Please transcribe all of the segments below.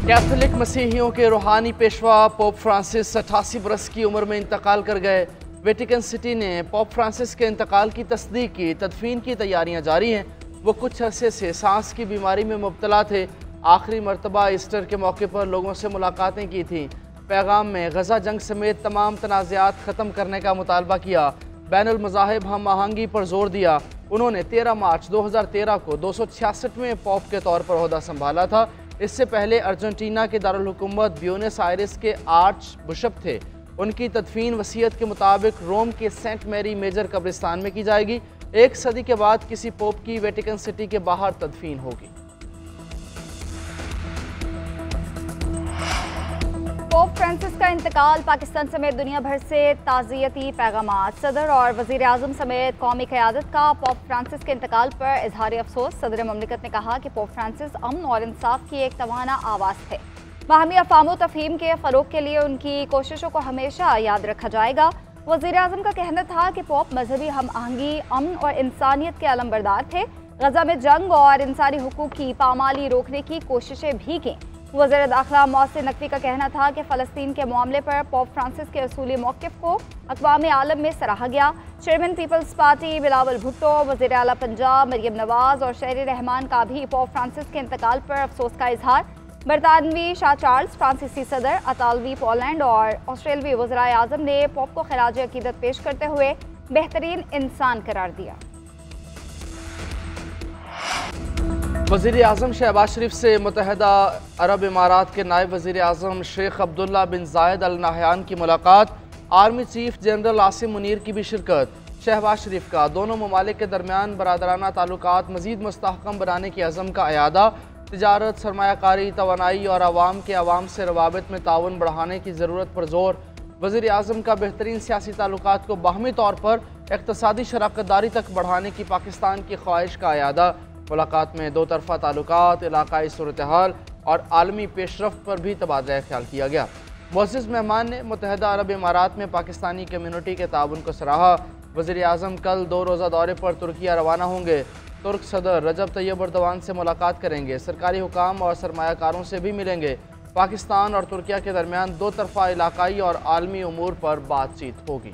Catholic मसीहियों के रूहानी Peshwa pope Francis 88 बरस की उम्र में इंतकाल कर गए। वेटिकन सिटी ने पोप फ्रांसिस के इंतकाल की तस्दीक की। तदफीन की तैयारियां जारी हैं। वो कुछ अरसे से सांस की बीमारी में मुब्तला थे। आखिरी मरतबा ईस्टर के मौके पर लोगों से मुलाकातें की थीं। पैगाम में गजा जंग समेत तमाम तनाज़ात ख़त्म करने का मुतालबा किया। बैनुल मज़ाहिब हम आहंगी पर जोर दिया। उन्होंने 13 मार्च 2013 को 266वें पोप के तौर पर ओहदा संभाला था। इससे पहले अर्जेंटीना के दारुल हुकूमत ब्यूनस आयरिस के आर्च बिशप थे। उनकी तदफीन वसीयत के मुताबिक रोम के सेंट मैरी मेजर कब्रिस्तान में की जाएगी। 1 सदी के बाद किसी पोप की वेटिकन सिटी के बाहर तदफीन होगी। पोप फ्रांसिस का इंतकाल, पाकिस्तान समेत दुनिया भर से ताज़ियती पैगामात। सदर और वज़ीर आज़म समेत कौमी क़यादत का पोप फ्रांसिस के इंतकाल पर इजहार अफसोस। सदर ममलिकत ने कहा कि पोप फ्रांसिस अमन और इंसाफ की एक तवाना आवाज़ थे। बाहमी अफ़ाम तफ़हीम के फ़रोग़ के लिए उनकी कोशिशों को हमेशा याद रखा जाएगा। वज़ीर आज़म का कहना था कि पोप मजहबी हम आहंगी, अमन और इंसानियत के अलमबरदार थे। गजा में जंग और इंसानी हुकूक की पामाली रोकने की कोशिशें भी की। वज़ीर दाखिला मोहसिन नकवी का कहना था कि फ़लस्तीन के मामले पर पोप फ्रांसिस के असूली मौक़िफ़ को अक़वाम आलम में सराहा गया। Chairman People's Party Bilawal Bhutto, वज़ीर आला पंजाब मरियम नवाज़ और शहरी रहमान का भी पोप फ्रांसिस के इंतकाल पर अफसोस का इजहार। बरतानवी शाह चार्ल्स, फ्रांसीसी सदर, अतालवी पोलैंड और ऑस्ट्रेलवी वज़राए आज़म ने पोप को खिराज अक़ीदत पेश करते हुए बेहतरीन इंसान करार दिया। वज़ीर आज़म शहबाज शरीफ से मुत्तहदा अरब इमारात के नायब वज़ीर आज़म शेख अब्दुल्ला बिन जायद अल नाहयान की मुलाकात। Army chief general Asim Munir की भी शिरकत। शहबाज शरीफ का दोनों ममालिक के दरमियान बरादराना ताल्लुकात मज़ीद मुस्तहकम बनाने की अज़म का अयादा। तिजारत, सरमायाकारी, तवानाई और आवाम के आवाम से रवाबित में ताउन बढ़ाने की ज़रूरत पर जोर। वज़ीर आज़म का बेहतरीन सियासी ताल्लुकात को बाहमी तौर पर इक़्तिसादी शराकतदारी तक बढ़ाने की पाकिस्तान की ख्वाहिश का अयादा। मुलाकात में दो तरफ़ा ताल्लुकात, इलाकाई सूरत हाल और आलमी पेशरफ्त पर भी तबादला ख्याल किया गया। मुअज़्ज़िज़ मेहमान ने मुत्तहदा अरब इमारात में पाकिस्तानी कम्यूनिटी के ताउन को सराहा। वज़ीर आज़म कल 2 रोज़ा दौरे पर तुर्किया रवाना होंगे। तुर्क सदर रजब तैयब एर्दोगान से मुलाकात करेंगे। सरकारी हुकाम और सरमायाकारों से भी मिलेंगे। पाकिस्तान और तुर्किया के दरमियान दो तरफ़ा इलाकाई और आलमी उमूर पर बातचीत होगी।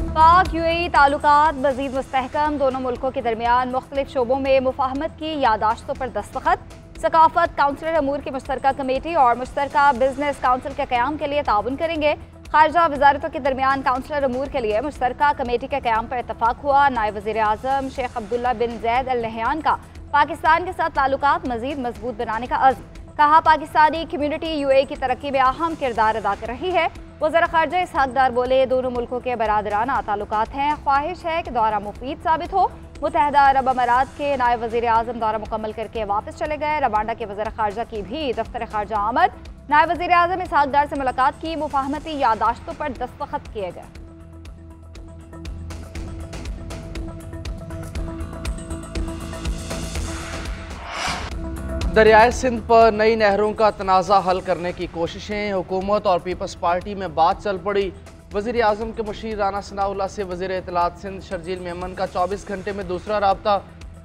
पाक यूएई ताल्लुकात मज़ीद मुस्तहकम। दोनों मुल्कों के दरमियान मुख्तलिफ शोबों में मुफाहमत की यादाश्तों पर दस्तखत। सकाफत, काउंसलर अमूर की मुश्तरका कमेटी और मुश्तरका बिजनेस काउंसिल के क़याम के लिए ताउन करेंगे। खारजा वजारतों के दरमियान काउंसलर अमूर के लिए मुश्तरका कमेटी के क़याम पर इतफाक़ हुआ। नायब वज़ीर आज़म शेख अब्दुल्ला बिन ज़ैद अल नहयान का पाकिस्तान के साथ ताल्लुकात मज़ीद मजबूत बनाने का अज़्म। कहा, पाकिस्तानी कम्यूनिटी यूएई की तरक्की में अहम किरदार अदा कर रही है। वज़ीर ख़ारजा इसहाक़ डार बोले, दोनों मुल्कों के बरादराना ताल्लुकात हैं। ख्वाहिश है कि दौरा मुफीद साबित हो। मुत्तहदा अरब अमारात के नायब वज़ीर आज़म दौरा मुकम्मल करके वापस चले गए। रवांडा के वज़ीर ख़ारजा की भी दफ्तर ख़ारजा आमद। नायब वज़ीर आज़म इसहाक़ डार से मुलाकात की। मुफाहमती यादाश्तों पर दस्तखत किए गए। दरियाए सिंध पर नई नहरों का तनाज़ा हल करने की कोशिशें। हुकूमत और पीपल्स पार्टी में बात चल पड़ी। वज़ीर आज़म के मुशीर राना सनाउल्लाह से वज़ीर इत्तलात सिंध शर्जील मेमन का 24 घंटे में दूसरा राब्ता।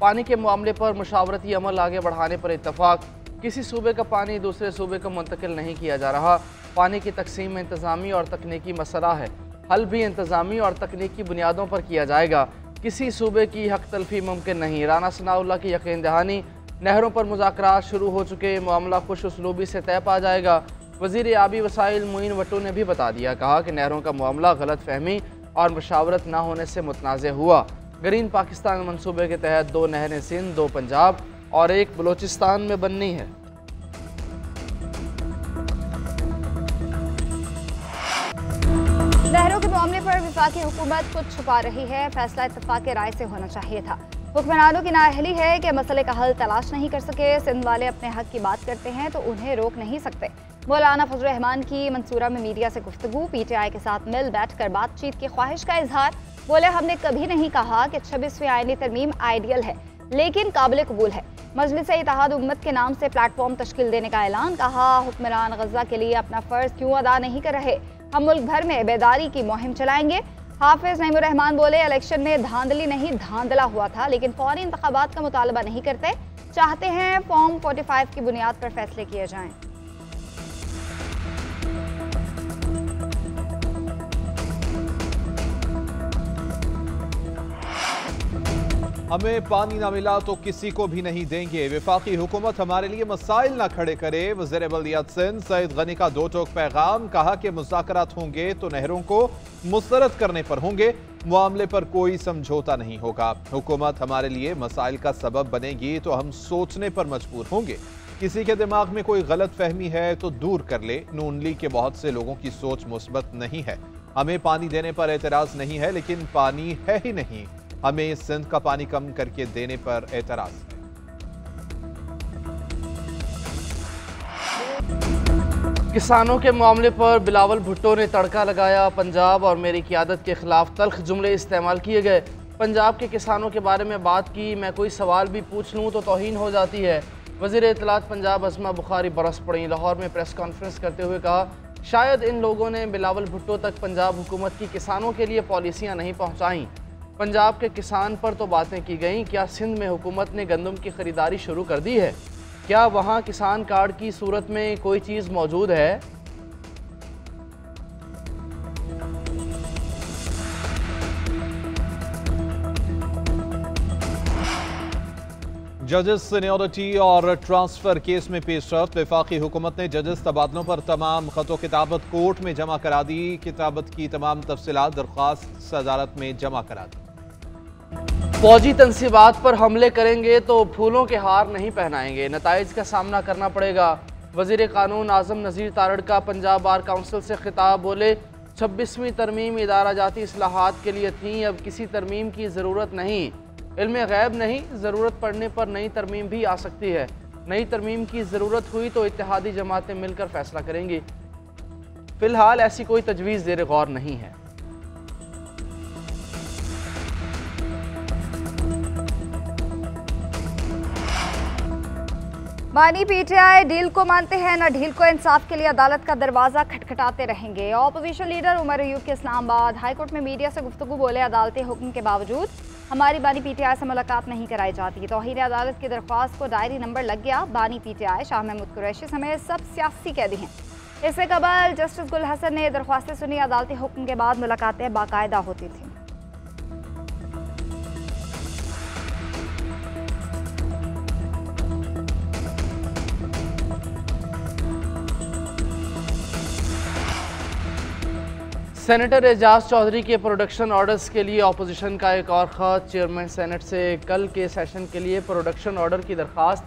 पानी के मामले पर मुशावरती अमल आगे बढ़ाने पर इत्तफाक। किसी सूबे का पानी दूसरे सूबे को मुंतकिल नहीं किया जा रहा। पानी की तकसीम में इंतज़ामी और तकनीकी मसला है। हल भी इंतज़ामी और तकनीकी बुनियादों पर किया जाएगा। किसी सूबे की हक तलफी मुमकिन नहीं। राना सनाउल्लाह की यकीन दहानी। नहरों पर मुज़ाकरात शुरू हो चुके, मामला खुश उसलूबी से तय पा जाएगा। वज़ीर आबी वसाइल मुइन वट्टू ने भी बता दिया। कहा कि नहरों का मामला गलत फहमी और मुशावरत न होने से मुतनाज़ हुआ। ग्रीन पाकिस्तान मनसूबे के तहत 2 नहरें सिंध, 2 पंजाब और 1 बलोचिस्तान में बननी है। नहरों के मामले पर वफाकी हुकूमत कुछ छुपा रही है। फैसला इत्तफाक राय से होना चाहिए था। हुक्मरानों की नाअहली है कि मसले का हल तलाश नहीं कर सके। सिंध वाले अपने हक की बात करते हैं तो उन्हें रोक नहीं सकते। मौलाना फजल रहमान की मंसूरा में मीडिया से गुफ्तगू। पीटीआई के साथ मिल बैठ कर बातचीत की ख्वाहिश का इजहार। बोले, हमने कभी नहीं कहा कि 26वीं आईनी तरमीम आइडियल है, लेकिन काबिल कबूल है। मजलिस इत्तेहाद उम्मत के नाम से प्लेटफॉर्म तश्कील देने का ऐलान। कहा, हुक्मरान गजा के लिए अपना फ़र्ज क्यों अदा नहीं कर रहे। हम मुल्क भर में बेदारी की मुहिम चलाएंगे। हाफिज नईमुर रहमान बोले, इलेक्शन में धांधली नहीं धांधला हुआ था, लेकिन फौरी इंतखाबात का मुतालबा नहीं करते, चाहते हैं फॉर्म 45 की बुनियाद पर फैसले किए जाएं। हमें पानी ना मिला तो किसी को भी नहीं देंगे, वफाकी हुकूमत हमारे लिए मसाइल ना खड़े करे। वज़ीर बल्दियात सिंध सईद गनी का दो टोक पैगाम, कहा कि मुज़ाकरात होंगे तो नहरों को मुस्तरद करने पर होंगे, मामले पर कोई समझौता नहीं होगा। हुकूमत हमारे लिए मसाइल का सबब बनेगी तो हम सोचने पर मजबूर होंगे। किसी के दिमाग में कोई गलत फहमी है तो दूर कर ले। नून लीग के बहुत से लोगों की सोच मुस्बत नहीं है। हमें पानी देने पर एतराज नहीं है, लेकिन पानी है ही नहीं। हमें सिंध का पानी कम करके देने पर एतराज है। किसानों के मामले पर बिलावल भुट्टो ने तड़का लगाया। पंजाब और मेरी क़यादत के खिलाफ तल्ख जुमले इस्तेमाल किए गए। पंजाब के किसानों के बारे में बात की, मैं कोई सवाल भी पूछ लूँ तो तौहीन हो जाती है। वज़ीर इत्तलात पंजाब अज़मा बुखारी बरस पड़ी। लाहौर में प्रेस कॉन्फ्रेंस करते हुए कहा, शायद इन लोगों ने बिलावल भुट्टो तक पंजाब हुकूमत की किसानों के लिए पॉलिसियाँ नहीं पहुँचाईं। पंजाब के किसान पर तो बातें की गईं, क्या सिंध में हुकूमत ने गंदम की खरीदारी शुरू कर दी है? क्या वहाँ किसान कार्ड की सूरत में कोई चीज़ मौजूद है? जजेस सीनियरिटी और ट्रांसफर केस में पेशरफ्त। वफाकी हुकूमत ने जजेस तबादलों पर तमाम खतो किताबत कोर्ट में जमा करा दी। किताबत की तमाम तफसीलात दरख्वास्त सदारत में जमा करा दी। फौजी तनसीबात पर हमले करेंगे तो फूलों के हार नहीं पहनाएंगे, नताइज का सामना करना पड़ेगा। वज़ीर कानून आज़म नज़ीर तारड़ का पंजाब बार काउंसिल से खिताब, बोले 26वीं तरमीम इदारा जाती इस्लाहात के लिए थी, अब किसी तरमीम की ज़रूरत नहीं। इल्म गैब नहीं, ज़रूरत पड़ने पर नई तरमीम भी आ सकती है। नई तरमीम की ज़रूरत हुई तो इत्तेहादी जमातें मिलकर फैसला करेंगी। फ़िलहाल ऐसी कोई तजवीज़ ज़ेर गौर नहीं है। बानी पीटीआई डील को मानते हैं न ढील को, इंसाफ के लिए अदालत का दरवाज़ा खटखटाते रहेंगे। अपोजिशन लीडर उमर अयूब के इस्लामाबाद हाईकोर्ट में मीडिया से गुफ्तगू, बोले अदालती हुक्म के बावजूद हमारी बानी पीटीआई से मुलाकात नहीं कराई जाती। तौहीन अदालत की दरख्वास्त को डायरी नंबर लग गया। बानी पीटीआई शाह महमूद कुरैशी समेत सब सियासी कैदी हैं। इससे कबल जस्टिस गुल हसन ने दरख्वास्तें सुनी। अदालती हुक्म के बाद मुलाकातें बाकायदा होती थी। सेनेटर एजाज चौधरी के प्रोडक्शन ऑर्डर्स के लिए अपोजिशन का एक और ख़त। चेयरमैन सेनेट से कल के सेशन के लिए प्रोडक्शन ऑर्डर की दरख्वास्त।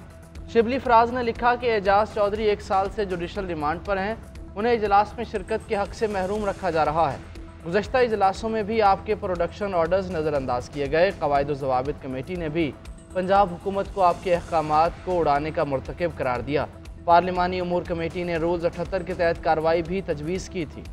शिबली फराज ने लिखा कि एजाज चौधरी 1 साल से जुडिशल रिमांड पर हैं, उन्हें इजलास में शिरकत के हक़ से महरूम रखा जा रहा है। गुज़श्ता इजलासों में भी आपके प्रोडक्शन ऑर्डर्स नज़रअंदाज किए गए। क़वायद व ज़वाबित कमेटी ने भी पंजाब हुकूमत को आपके अहकामात को उड़ाने का मुर्तकिब करार दिया। पार्लिमानी उमूर कमेटी ने रूल्स 78 के तहत कार्रवाई भी तजवीज़ की थी।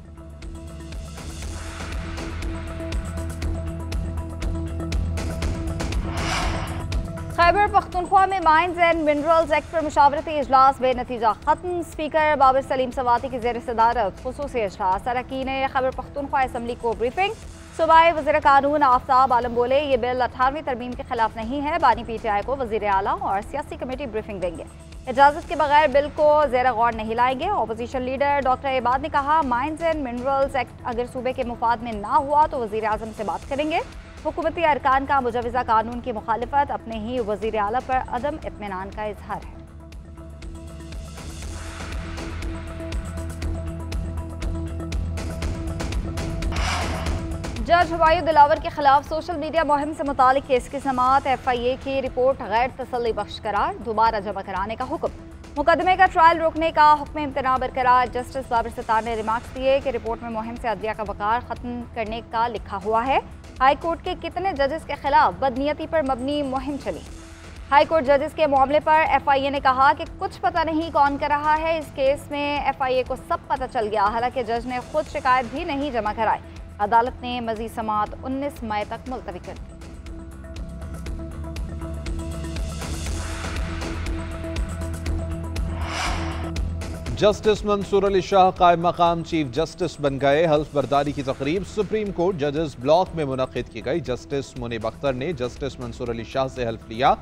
खैबर पख्तूनख्वा में माइंस एंड मिनरल्स एक्ट पर मुशावरती इजलास बेनतीजा खत्म। स्पीकर बाबर सलीम सवाती की ज़ेर सदारत खुसूसी इजलास। अरकान खैबर पख्तूनख्वा असम्बली को ब्रीफिंग। सूबाई वज़ीर कानून आफ्ताब आलम बोले, ये बिल 18वीं तरमीम के खिलाफ नहीं है। बानी पीटीआई को वज़ीर आला और सियासी कमेटी ब्रीफिंग देंगे। इजाज़त के बगैर बिल को ज़ेर गौर नहीं लाएंगे। अपोजिशन लीडर डॉक्टर इबाद ने कहा, माइंस एंड मिनरल्स एक्ट अगर सूबे के मुफाद में ना हुआ तो वज़ीर आज़म से बात करेंगे। हुकूमती अरकान का मुजवज़ा कानून की मुखालिफत अपने ही वज़ीर आला पर अदम इत्मीनान का इजहार है। जज हुमायूं दिलावर के खिलाफ सोशल मीडिया मुहिम से मुतालिक केस की समाअत। FIA की रिपोर्ट गैर तसल्ली बख्श करार, दोबारा जमा कराने का हुक्म। मुकदमे का ट्रायल रोकने का हुक्म इम्तना बरकरार। जस्टिस बाबर सत्तार ने रिमार्क्स दिए कि रिपोर्ट में मुहिम से अदलिया का वकार ख़त्म करने का लिखा हुआ है। हाई कोर्ट के कितने जजेस के खिलाफ बदनीयती पर मबनी मुहिम चली। हाई कोर्ट जजेस के मामले पर FIA ने कहा कि कुछ पता नहीं कौन कर रहा है। इस केस में FIA को सब पता चल गया, हालांकि जज ने खुद शिकायत भी नहीं जमा कराई। अदालत ने मजीद समाअत 19 मई तक मुलतवी कर दी। जस्टिस मंसूर अली शाह कायम मकाम चीफ जस्टिस बन गए। हल्फ बर्दारी की तकरीब सुप्रीम कोर्ट जजेस ब्लॉक में मुनक्किद की गई। जस्टिस मुनीब अख्तर ने जस्टिस मंसूर अली शाह से हल्फ लिया।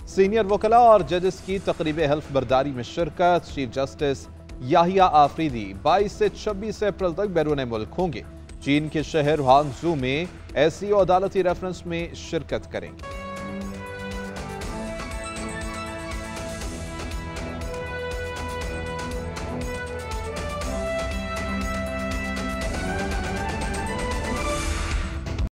सीनियर वकला और जजेस की तकरीब हल्फ बर्दारी में शिरकत। चीफ जस्टिस याहिया आफरीदी 22 से 26 अप्रैल तक बैरून मुल्क होंगे। चीन के शहर हांगझू में ऐसी अदालती रेफरेंस में शिरकत करेंगे।